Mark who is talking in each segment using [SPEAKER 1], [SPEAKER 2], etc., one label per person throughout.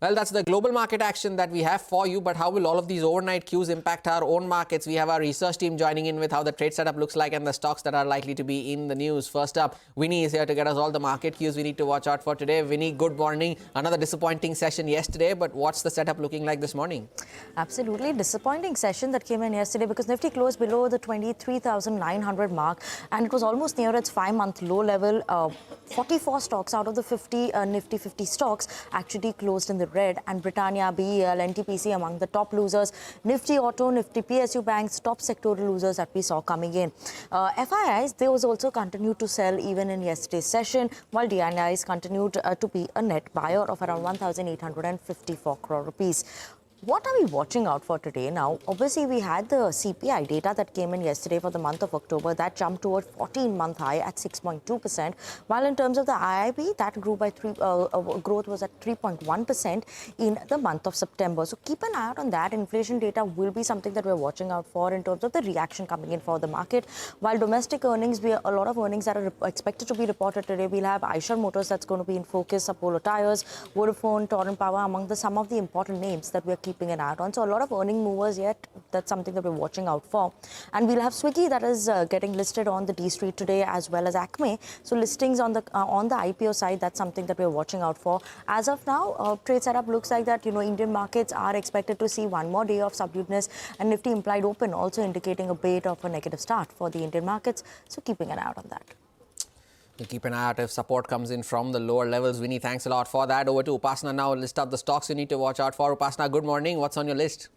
[SPEAKER 1] Well, that's the global market action that we have for you. But how will all of these overnight cues impact our own markets? We have our research team joining in with how the trade setup looks like and the stocks that are likely to be in the news. First up, Vinny is here to get us all the market cues we need to watch out for today. Vinny, good morning. Another disappointing session yesterday, but what's the setup looking like this morning?
[SPEAKER 2] Absolutely disappointing session that came in yesterday because Nifty closed below the 23,900 mark and it was almost near its 5-month low level. 44 stocks out of the 50 Nifty 50 stocks actually closed in the red, and Britannia, BEL, NTPC among the top losers. Nifty Auto, Nifty PSU banks, top sectoral losers that we saw coming in. FIIs, they was also continued to sell even in yesterday's session, while DIIs continued to be a net buyer of around 1,854 crore rupees. What are we watching out for today? Now, obviously, we had the CPI data that came in yesterday for the month of October. That jumped to a 14-month high at 6.2%. While in terms of the IIP, that grew by growth was at 3.1% in the month of September. So keep an eye out on that. Inflation data will be something that we're watching out for in terms of the reaction coming in for the market. While domestic earnings, a lot of earnings that are expected to be reported today. We'll have Eicher Motors that's going to be in focus, Apollo Tyres, Vodafone, Torrent Power among some of the important names that we're keeping an eye on. So a lot of earning movers yet. That's something that we're watching out for. And we'll have Swiggy that is getting listed on the D Street today, as well as Acme. So listings on the IPO side, that's something that we're watching out for. As of now, trade setup looks like that, Indian markets are expected to see one more day of subduedness, and Nifty implied open also indicating a bit of a negative start for the Indian markets. So keeping an eye out on that.
[SPEAKER 1] We'll keep an eye out if support comes in from the lower levels. Vinny, thanks a lot for that. Over to Upasana now. List out the stocks you need to watch out for. Upasana, good morning. What's on your list?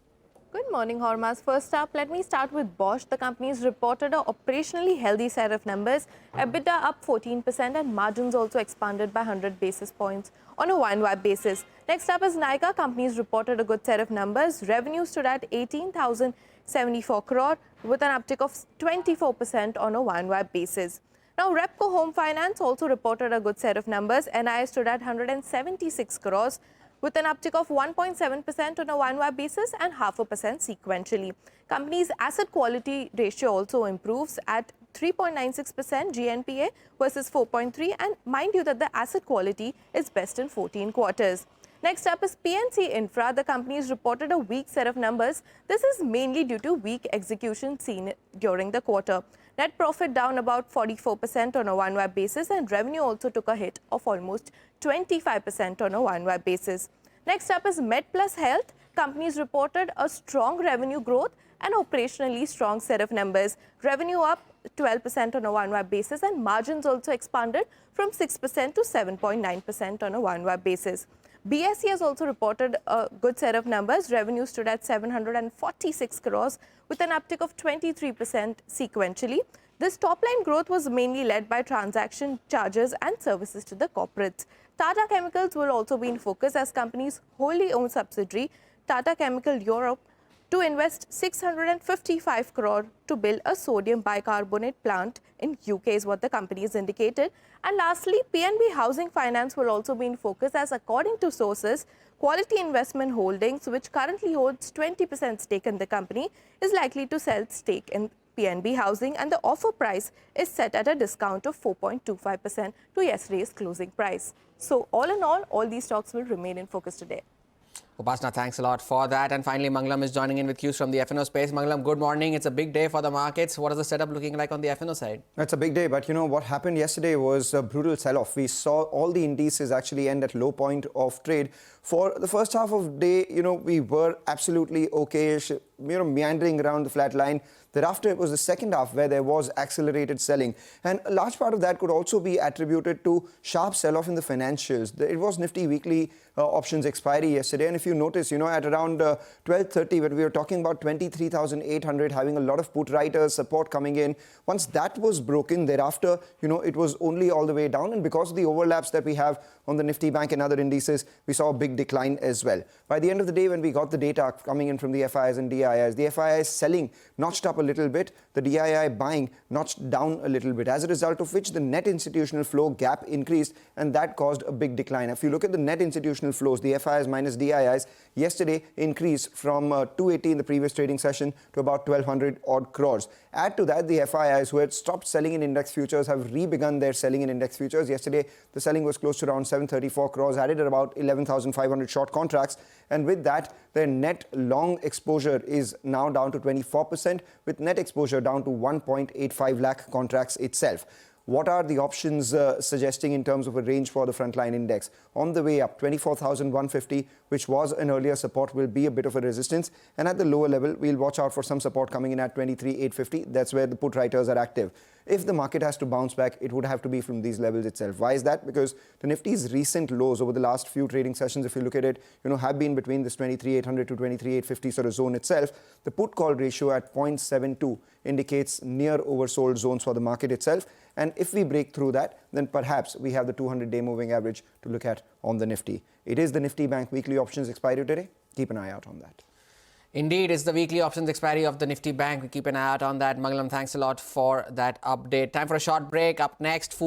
[SPEAKER 3] Good morning, Hormaz. First up, let me start with Bosch. The company's reported an operationally healthy set of numbers. EBITDA up 14% and margins also expanded by 100 basis points on a Y-on-Y basis. Next up is Nykaa. Company's reported a good set of numbers. Revenue stood at 18,074 crore with an uptick of 24% on a Y-on-Y basis. Now, Repco Home Finance also reported a good set of numbers. NII stood at 176 crores with an uptick of 1.7% on a Y-on-Y basis and 0.5% sequentially. Company's asset quality ratio also improves at 3.96% GNPA versus 4.3%, and mind you that the asset quality is best in 14 quarters. Next up is PNC Infra. The company has reported a weak set of numbers. This is mainly due to weak execution seen during the quarter. Net profit down about 44% on a Y-on-Y basis, and revenue also took a hit of almost 25% on a Y-on-Y basis. Next up is MedPlus Health. Companies reported a strong revenue growth and operationally strong set of numbers. Revenue up 12% on a Y-on-Y basis, and margins also expanded from 6% to 7.9% on a Y-on-Y basis. BSE has also reported a good set of numbers. Revenue stood at 746 crores with an uptick of 23% sequentially. This top-line growth was mainly led by transaction charges and services to the corporates. Tata Chemicals will also be in focus as company's wholly owned subsidiary, Tata Chemical Europe, to invest 655 crore to build a sodium bicarbonate plant in UK is what the company has indicated. And lastly, PNB Housing Finance will also be in focus as, according to sources, Quality Investment Holdings, which currently holds 20% stake in the company, is likely to sell stake in PNB Housing, and the offer price is set at a discount of 4.25% to yesterday's closing price. So all in all these stocks will remain in focus today.
[SPEAKER 1] Upasana, thanks a lot for that. And finally, Mangalam is joining in with cues from the F&O space. Mangalam, good morning. It's a big day for the markets. What is the setup looking like on the F&O side?
[SPEAKER 4] It's a big day, but what happened yesterday was a brutal sell-off. We saw all the indices actually end at low point of trade. For the first half of the day, we were absolutely okay-ish, meandering around the flat line. Thereafter, it was the second half where there was accelerated selling. And a large part of that could also be attributed to sharp sell-off in the financials. It was Nifty weekly options expiry yesterday. And if you notice, at around 12:30, when we were talking about 23,800, having a lot of put writers, support coming in, once that was broken, thereafter, it was only all the way down. And because of the overlaps that we have on the Nifty Bank and other indices, we saw a big decline as well. By the end of the day, when we got the data coming in from the FIIs and DIIs, the FIIs selling notched up a little bit, the DII buying notched down a little bit, as a result of which the net institutional flow gap increased, and that caused a big decline. If you look at the net institutional flows, the FIIs minus DIIs, yesterday increased from 280 in the previous trading session to about 1,200 odd crores. Add to that, the FIIs who had stopped selling in index futures have re-begun their selling in index futures. Yesterday, the selling was close to around 7 2,734 crores, added at about 11,500 short contracts. And with that, their net long exposure is now down to 24%, with net exposure down to 1.85 lakh contracts itself. What are the options suggesting in terms of a range for the frontline index? On the way up, 24,150, which was an earlier support, will be a bit of a resistance. And at the lower level, we'll watch out for some support coming in at 23,850. That's where the put writers are active. If the market has to bounce back, it would have to be from these levels itself. Why is that? Because the Nifty's recent lows over the last few trading sessions, if you look at it, have been between this 23,800 to 23,850 sort of zone itself. The put-call ratio at 0.72 indicates near oversold zones for the market itself. And if we break through that, then perhaps we have the 200-day moving average to look at on the Nifty. It is the Nifty Bank weekly options expiry today. Keep an eye out on that.
[SPEAKER 1] Indeed, it's the weekly options expiry of the Nifty Bank. We keep an eye out on that. Mangalam, thanks a lot for that update. Time for a short break. Up next, food.